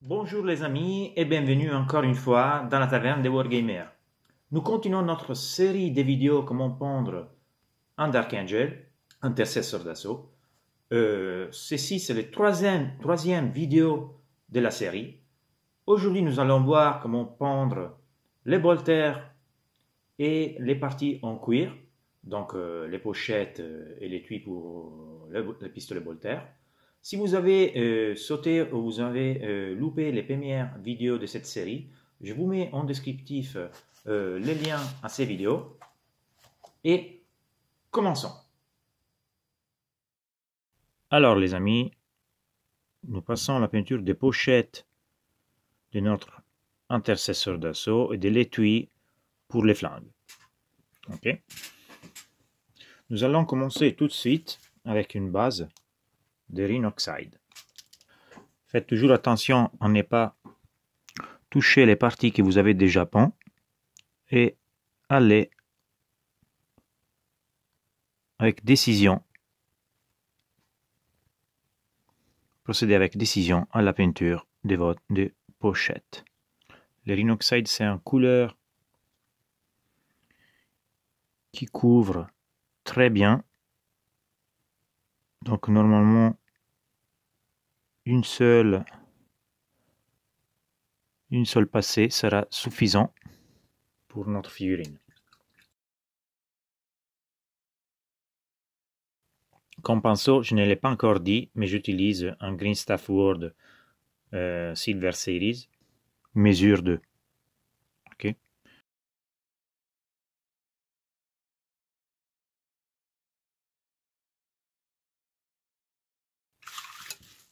Bonjour les amis et bienvenue encore une fois dans la taverne des Wargamers. Nous continuons notre série de vidéos comment pondre un Dark Angel, intercesseur d'assaut. Ceci c'est le troisième vidéo de la série. Aujourd'hui nous allons voir comment pondre les bolters et les parties en cuir, donc les pochettes et l'étui pour le pistolet bolter. Si vous avez sauté ou vous avez loupé les premières vidéos de cette série, je vous mets en descriptif les liens à ces vidéos. Et commençons. Alors les amis, nous passons à la peinture des pochettes de notre intercesseur d'assaut et de l'étui pour les flingues. Ok. Nous allons commencer tout de suite avec une base de Rhinoxide. Faites toujours attention à ne pas toucher les parties que vous avez déjà peintes et allez avec décision, procédez avec décision à la peinture de votre pochette. Le Rhinoxide, c'est une couleur qui couvre très bien. Donc normalement, une seule passée sera suffisant pour notre figurine. Comme pinceau, je ne l'ai pas encore dit, mais j'utilise un Green Stuff World Silver Series, mesure 2. Ok.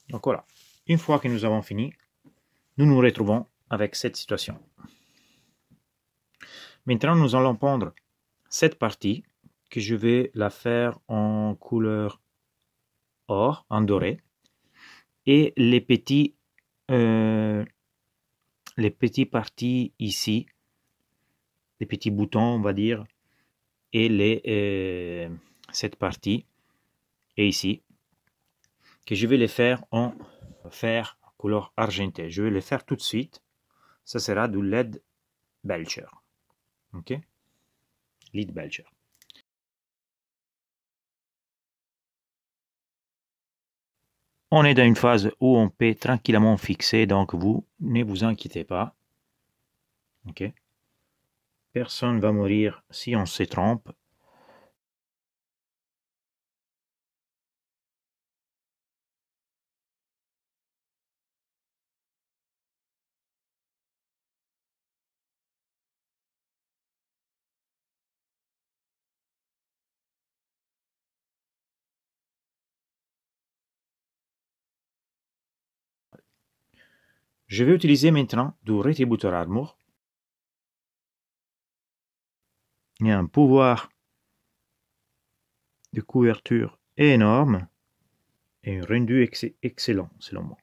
Donc voilà, une fois que nous avons fini, nous nous retrouvons avec cette situation. Maintenant, nous allons prendre cette partie que je vais la faire en couleur or, en doré, et les petites parties ici, les petits boutons, on va dire, et cette partie et ici, que je vais les faire en fer couleur argentée. Je vais les faire tout de suite. Ça sera du LED Belcher. Ok, LED Belcher. On est dans une phase où on peut tranquillement fixer, donc vous ne vous inquiétez pas. Ok. Personne ne va mourir si on se trompe. Je vais utiliser maintenant du Retributor Armor. Il y a un pouvoir de couverture énorme et un rendu excellent selon moi.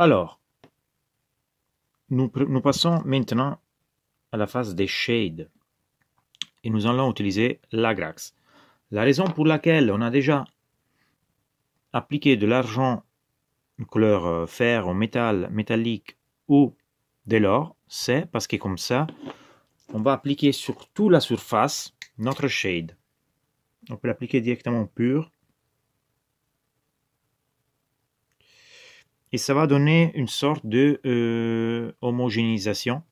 Alors, nous passons maintenant à la phase des shades et nous allons utiliser l'Agrax. La raison pour laquelle on a déjà appliqué de l'argent couleur fer ou métal, métallique ou de l'or, c'est parce que comme ça, on va appliquer sur toute la surface notre shade. On peut l'appliquer directement pur. Et ça va donner une sorte de homogénéisation,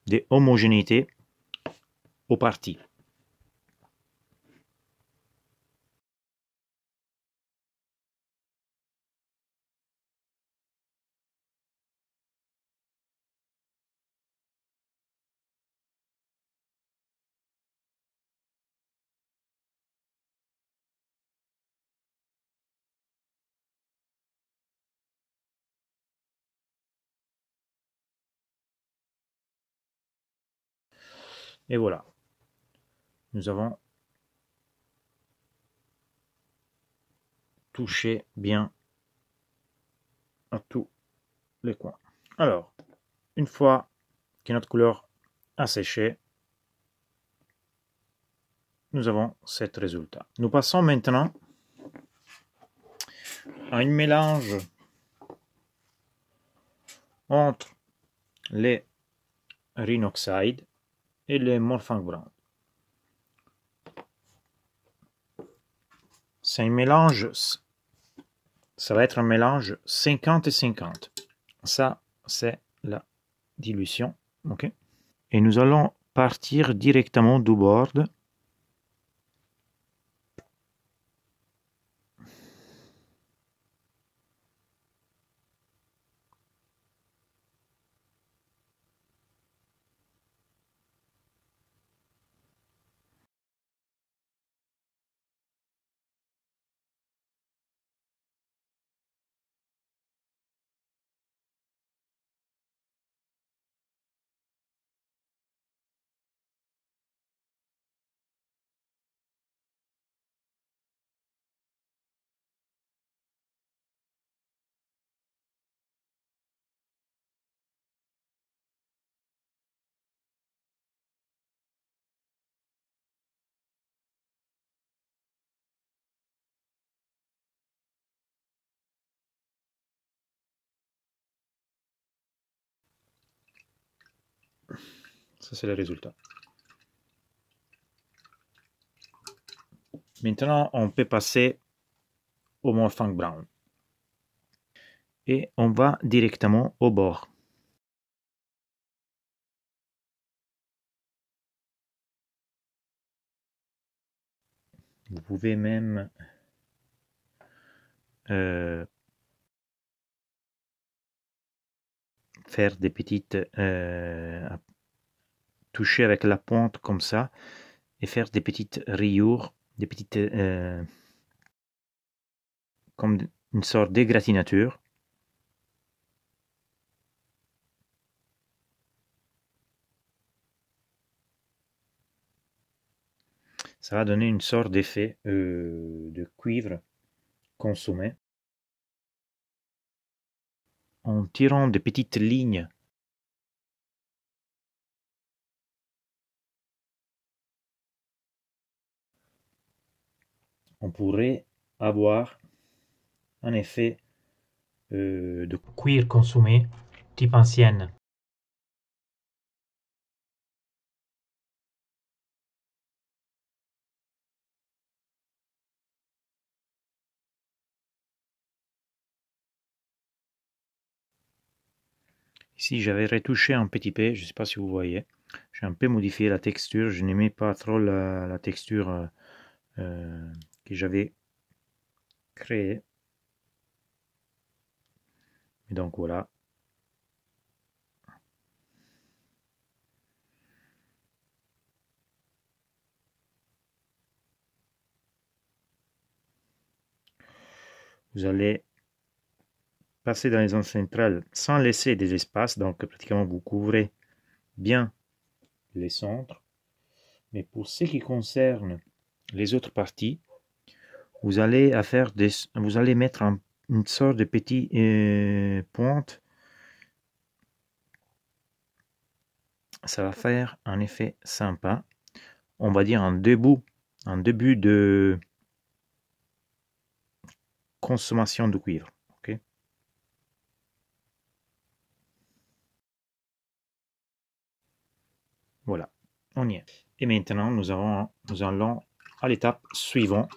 de homogénéité aux parties. Et voilà, nous avons touché bien à tous les coins. Alors, une fois que notre couleur a séché, nous avons ce résultat. Nous passons maintenant à un mélange entre les Rhinoxide et les Morphinq Brown. C'est un mélange, ça va être un mélange 50 et 50. Ça, c'est la dilution. Ok. Et nous allons partir directement du board. Ça, c'est le résultat. Maintenant, on peut passer au Morphinq Brown. Et on va directement au bord. Vous pouvez même faire des petites toucher avec la pointe comme ça et faire des petites rayures, des petites comme une sorte d'égratinature. Ça va donner une sorte d'effet de cuivre consumé. En tirant des petites lignes on pourrait avoir un effet de cuir consumé type ancienne. Ici, j'avais retouché un petit peu, je ne sais pas si vous voyez. J'ai un peu modifié la texture. Je n'aimais pas trop la texture que j'avais créée. Et donc voilà. Vous allez passer dans les ondes centrales sans laisser des espaces. Donc pratiquement vous couvrez bien les centres. Mais pour ce qui concerne les autres parties, vous allez mettre une sorte de petit pointe. Ça va faire un effet sympa. On va dire un début de consommation de cuivre. Okay. Voilà, on y est. Et maintenant, nous allons à l'étape suivante.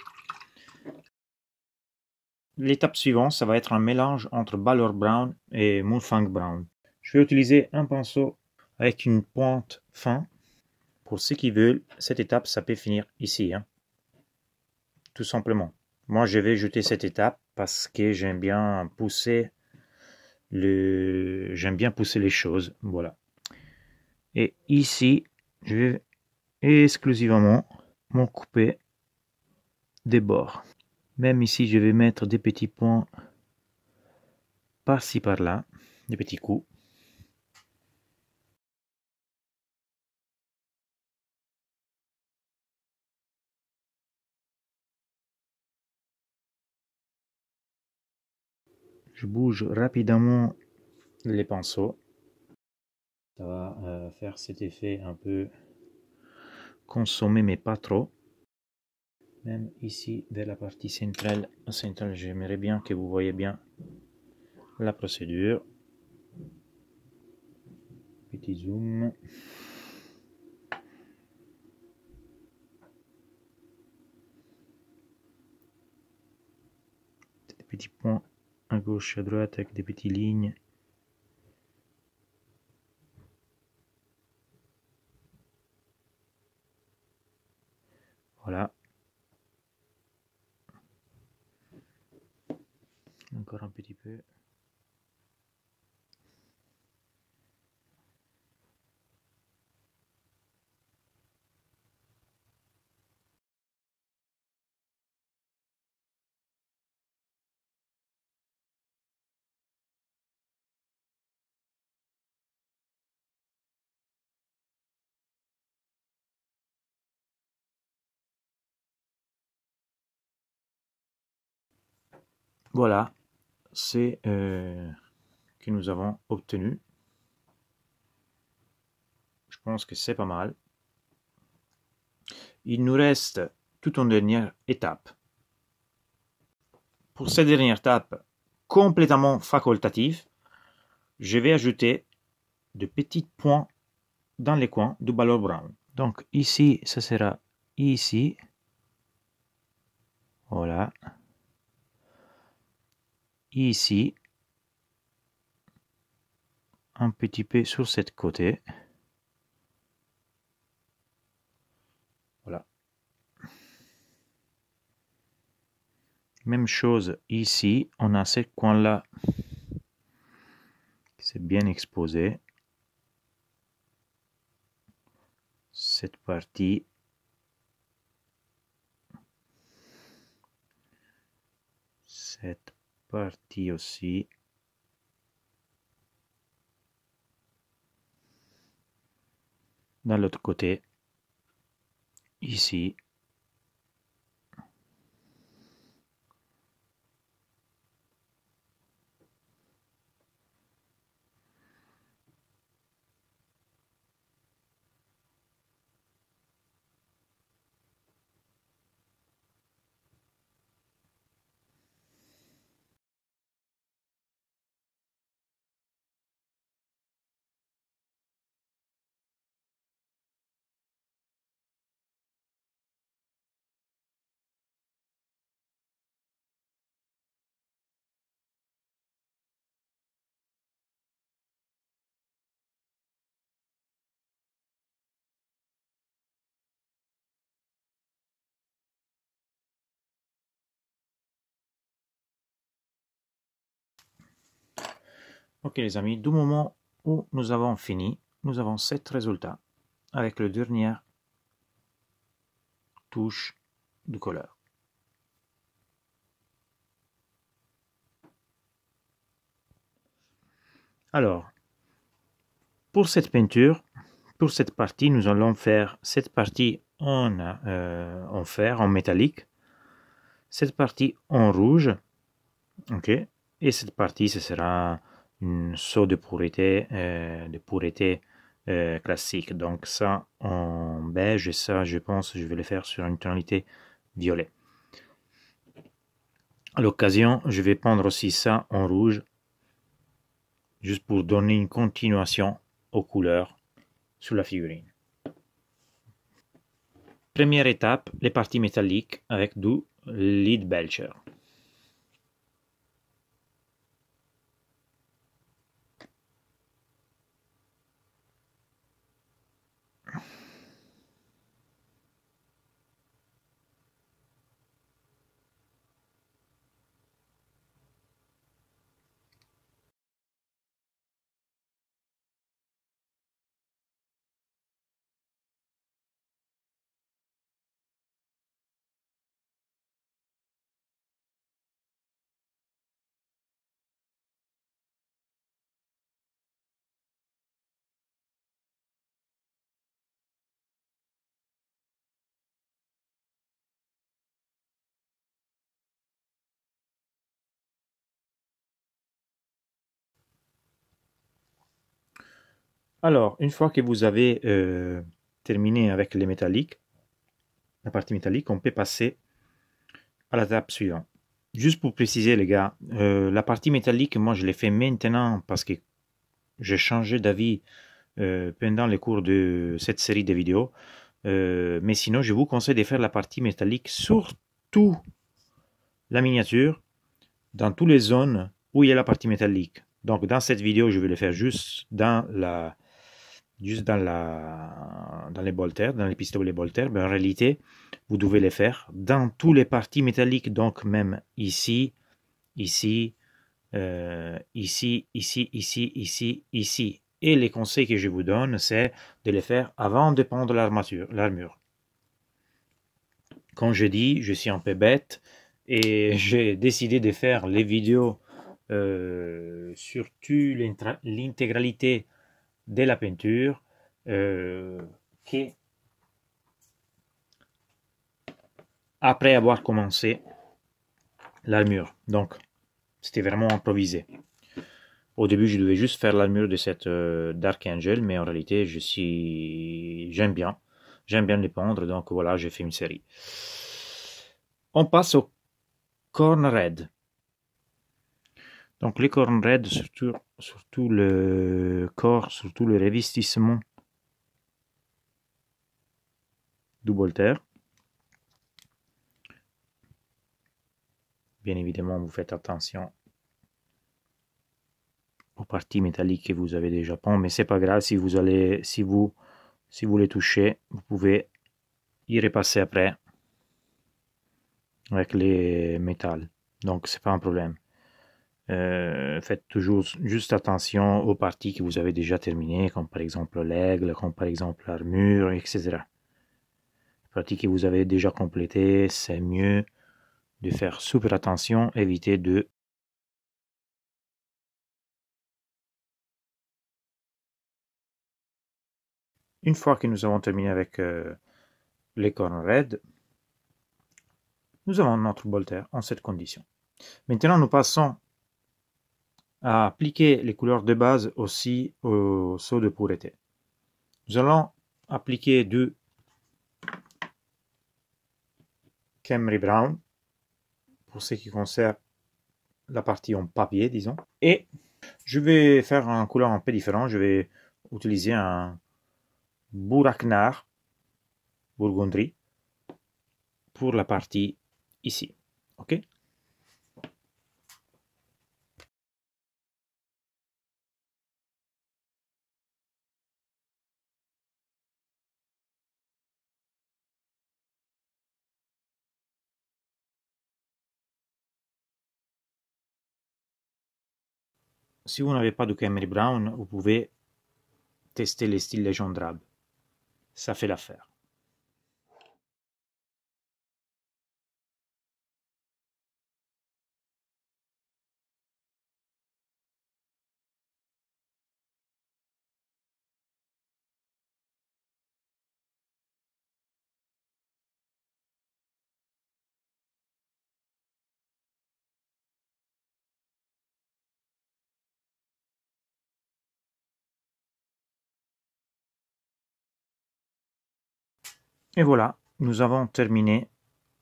L'étape suivante, ça va être un mélange entre Balor Brown et Morphinq Brown. Je vais utiliser un pinceau avec une pointe fin. Pour ceux qui veulent, cette étape, ça peut finir ici. Hein. Tout simplement. Moi, je vais jeter cette étape parce que j'aime bien pousser les choses. Voilà. Et ici, je vais exclusivement m'occuper des bords. Même ici, je vais mettre des petits points par-ci par-là, des petits coups. Je bouge rapidement les pinceaux. Ça va faire cet effet un peu consommé, mais pas trop. Même ici, vers la partie centrale, j'aimerais bien que vous voyez bien la procédure. Petit zoom. Des petits points à gauche et à droite avec des petites lignes. Voilà. Encore un petit peu. Voilà, c'est que nous avons obtenu. Je pense que c'est pas mal. Il nous reste toute une dernière étape. Pour cette dernière étape complètement facultative, je vais ajouter de petits points dans les coins du ballon brown. Donc ici, ça sera ici. Voilà. Ici. Un petit peu sur cette côté. Voilà. Même chose ici. On a ce coin-là qui s'est bien exposé. Cette partie. Cette partie aussi. Dans l'autre côté. Ici. Ok les amis, du moment où nous avons fini, nous avons 7 résultats avec le dernier touche de couleur. Alors, pour cette peinture, pour cette partie, nous allons faire cette partie en fer, en métallique, cette partie en rouge, ok, et cette partie, ce sera une saut de pureté classique. Donc ça en beige et ça, je pense, je vais le faire sur une tonalité violet. À l'occasion, je vais peindre aussi ça en rouge, juste pour donner une continuation aux couleurs sur la figurine. Première étape, les parties métalliques avec du Leadbelcher. Alors, une fois que vous avez terminé avec les métalliques, la partie métallique, on peut passer à l'étape suivante. Juste pour préciser, les gars, la partie métallique, moi, je l'ai fait maintenant parce que j'ai changé d'avis pendant les cours de cette série de vidéos. Mais sinon, je vous conseille de faire la partie métallique, surtout la miniature, dans toutes les zones où il y a la partie métallique. Donc, dans cette vidéo, je vais le faire juste dans les bolters, dans les pistolets bolters. Mais en réalité, vous devez les faire dans toutes les parties métalliques, donc même ici, ici, ici. Et les conseils que je vous donne, c'est de les faire avant de prendre l'armure. Comme je dis, je suis un peu bête et j'ai décidé de faire les vidéos sur l'intégralité de la peinture qui, après avoir commencé l'armure. Donc, c'était vraiment improvisé. Au début, je devais juste faire l'armure de cette Dark Angel, mais en réalité, j'aime bien. J'aime bien les peindre, donc voilà, j'ai fait une série. On passe au Corn Red. Donc les Corn Red, surtout le corps, surtout le revestissement du bolter. Bien évidemment, vous faites attention aux parties métalliques que vous avez déjà peint, mais c'est pas grave si vous les touchez, vous pouvez y repasser après avec les métals. Donc c'est pas un problème. Faites toujours juste attention aux parties que vous avez déjà terminées, comme par exemple l'aigle, comme par exemple l'armure, etc. Les parties que vous avez déjà complétées, c'est mieux de faire super attention, éviter de... Une fois que nous avons terminé avec les cornes raides, nous avons notre bolter en cette condition. Maintenant, nous passons à appliquer les couleurs de base aussi au seau de pureté. Nous allons appliquer du Khemri Brown pour ce qui concerne la partie en papier, disons. Et je vais faire un couleur un peu différent. Je vais utiliser un Bouracnar Bourgondry pour la partie ici. Ok? Si vous n'avez pas de Khemri Brown, vous pouvez tester les styles légendrables. Ça fait l'affaire. Et voilà, nous avons terminé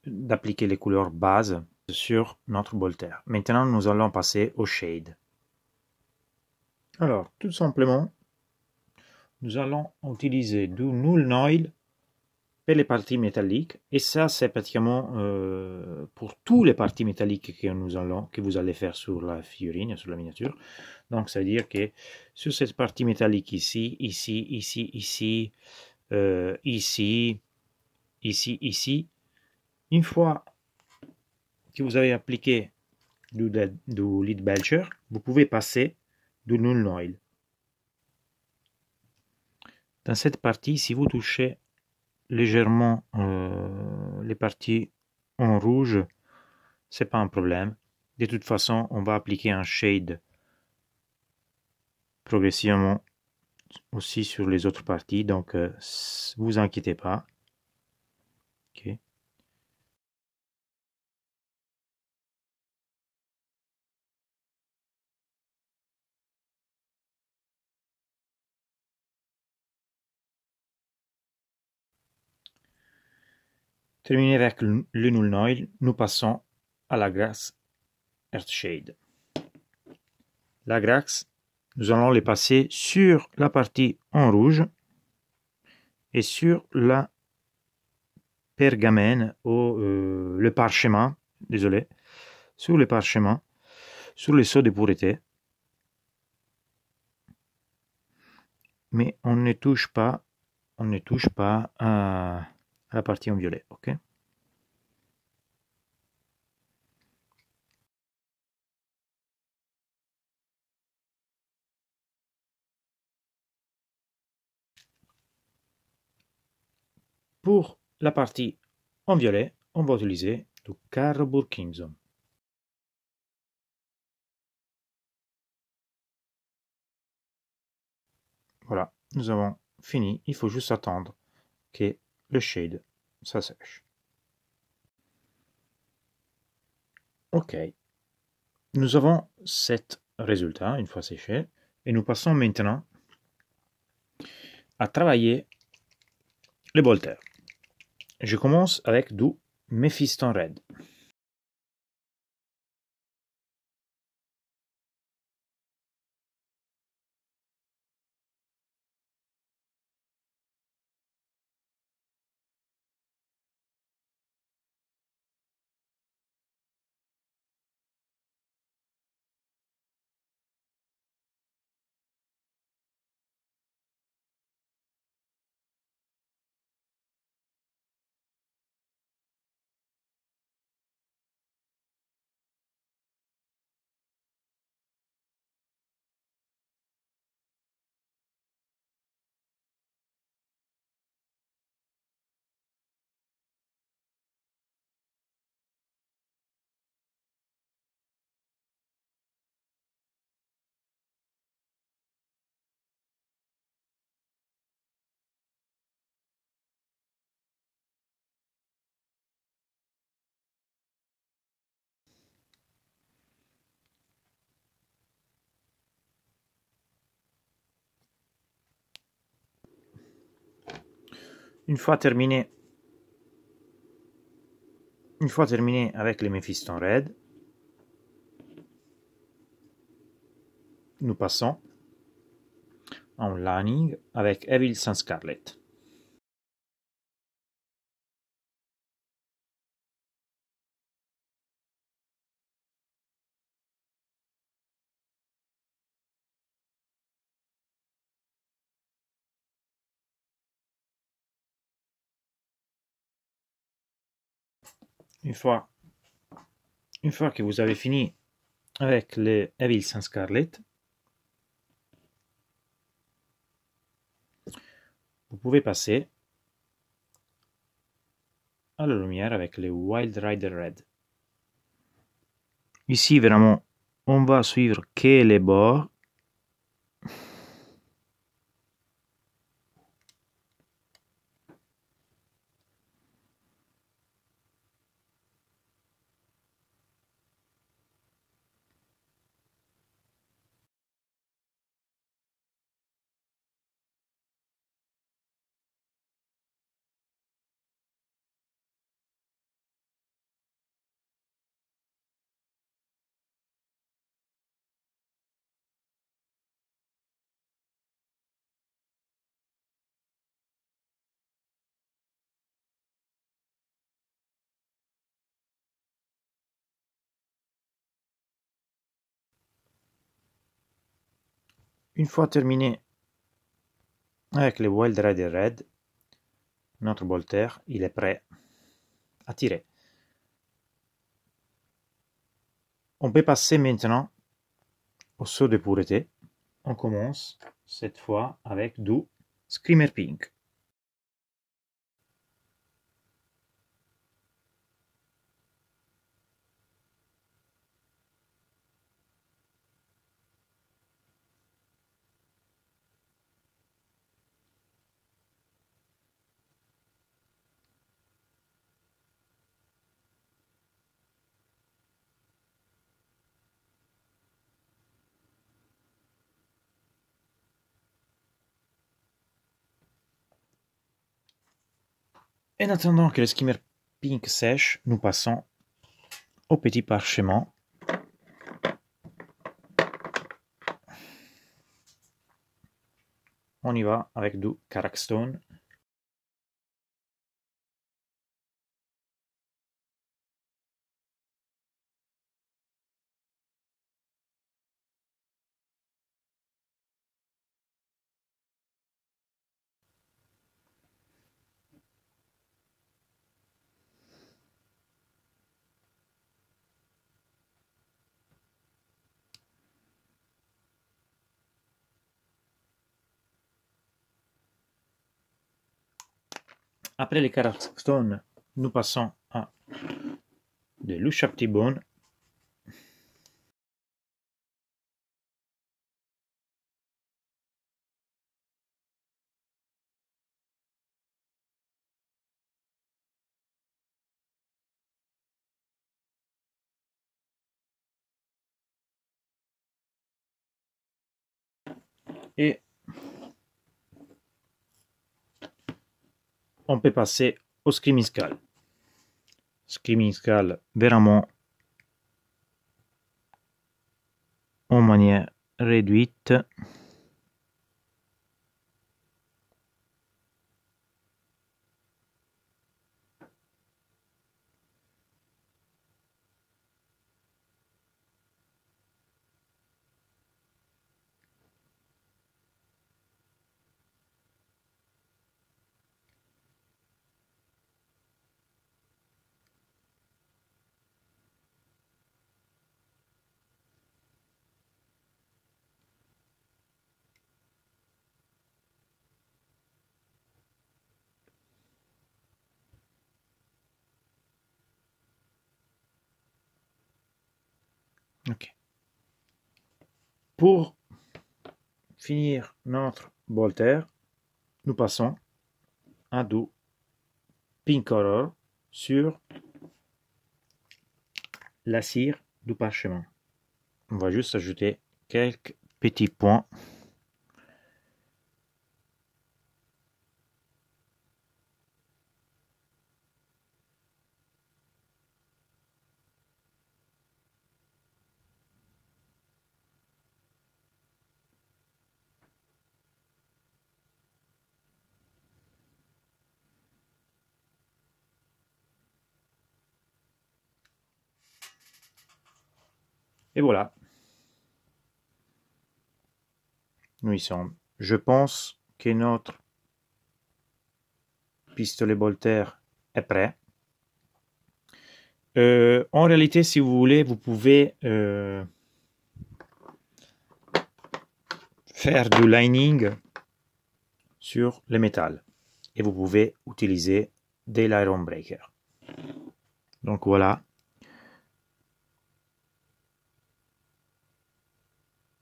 d'appliquer les couleurs bases sur notre bolter. Maintenant, nous allons passer au shade. Alors, tout simplement, nous allons utiliser du Null Oil pour les parties métalliques. Et ça, c'est pratiquement pour toutes les parties métalliques que vous allez faire sur la figurine, sur la miniature. Donc, ça veut dire que sur cette partie métallique ici, ici, ici, une fois que vous avez appliqué du lead belcher, vous pouvez passer du Null Oil. Dans cette partie, si vous touchez légèrement les parties en rouge, c'est pas un problème. De toute façon, on va appliquer un shade progressivement aussi sur les autres parties, donc vous inquiétez pas. Okay. Terminé avec le Null Noise, nous passons à la Grass Earthshade. La Grass, nous allons les passer sur la partie en rouge et sur la pergamène ou le parchemin, désolé, sur le parchemin, sur les seaux de pureté. Mais on ne touche pas à la partie en violet, ok? Pour la partie en violet, on va utiliser du Carbure Crimson. Voilà, nous avons fini. Il faut juste attendre que le shade s'assèche. Ok, nous avons 7 résultats une fois séché et nous passons maintenant à travailler les bolters. Je commence avec du Mephiston Red. Une fois terminé avec les Mephiston Red, nous passons en lining avec Evil Sans Scarlet. Une fois que vous avez fini avec les Evil Sans Scarlet, vous pouvez passer à la lumière avec les Wild Rider Red. Ici, vraiment, on va suivre que les bords. Une fois terminé avec les Wild Rider Red, notre bolter, il est prêt à tirer. On peut passer maintenant au saut de pureté. On commence cette fois avec du Screamer Pink. En attendant que le skimmer pink sèche, nous passons au petit parchemin. On y va avec du Karakstone. Après les Karakstone, nous passons à de l'Ushabti-Bone. Et on peut passer au Skrimiskal. Skrimiskal vraiment en manière réduite. Ok. Pour finir notre Voltaire, nous passons à du Pink Horror sur la cire du parchemin. On va juste ajouter quelques petits points. Et voilà. Nous y sommes. Je pense que notre pistolet Voltaire est prêt. En réalité, si vous voulez, vous pouvez faire du lining sur le métal. Et vous pouvez utiliser de l'iron breaker. Donc voilà.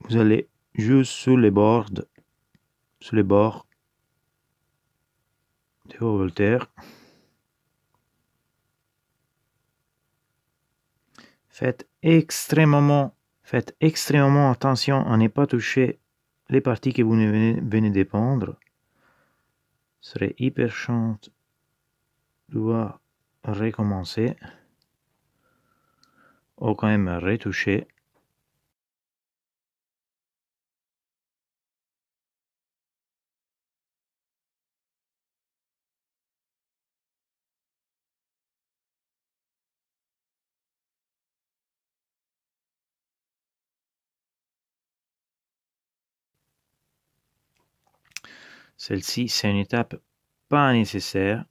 Vous allez juste sur les bords de vos Voltaire. Faites extrêmement attention à ne pas toucher les parties que vous venez de pendre. Ce serait hyper chiant de devoir recommencer ou quand même retoucher. Celle-ci, c'est une étape pas nécessaire.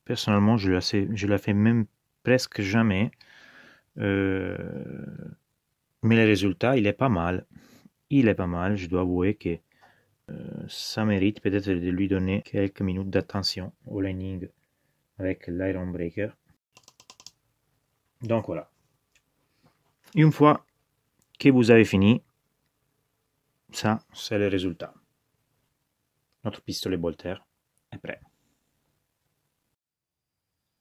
Personnellement, je la fais même presque jamais. Mais le résultat, il est pas mal. Je dois avouer que ça mérite peut-être de lui donner quelques minutes d'attention au lining avec l'iron breaker. Donc voilà. Une fois que vous avez fini, ça, c'est le résultat. Notre pistolet Voltaire est prêt.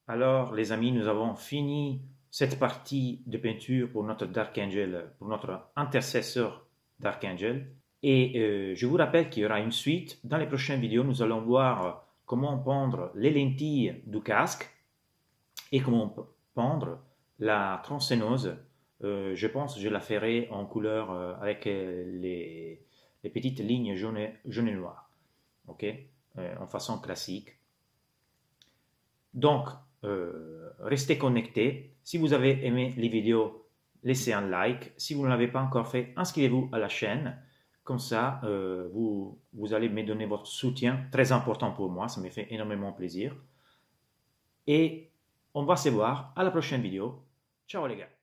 Alors, les amis, nous avons fini cette partie de peinture pour notre Dark Angel, pour notre intercesseur Dark Angel. Et je vous rappelle qu'il y aura une suite. Dans les prochaines vidéos, nous allons voir comment peindre les lentilles du casque. et comment pendre la transénose. Je pense que je la ferai en couleur avec les petites lignes jaune et noires, ok, en façon classique. Donc, restez connectés. Si vous avez aimé les vidéos, laissez un like. Si vous ne l'avez pas encore fait, inscrivez-vous à la chaîne. Comme ça, vous allez me donner votre soutien, très important pour moi, ça me fait énormément plaisir. Et on va se voir à la prochaine vidéo. Ciao les gars!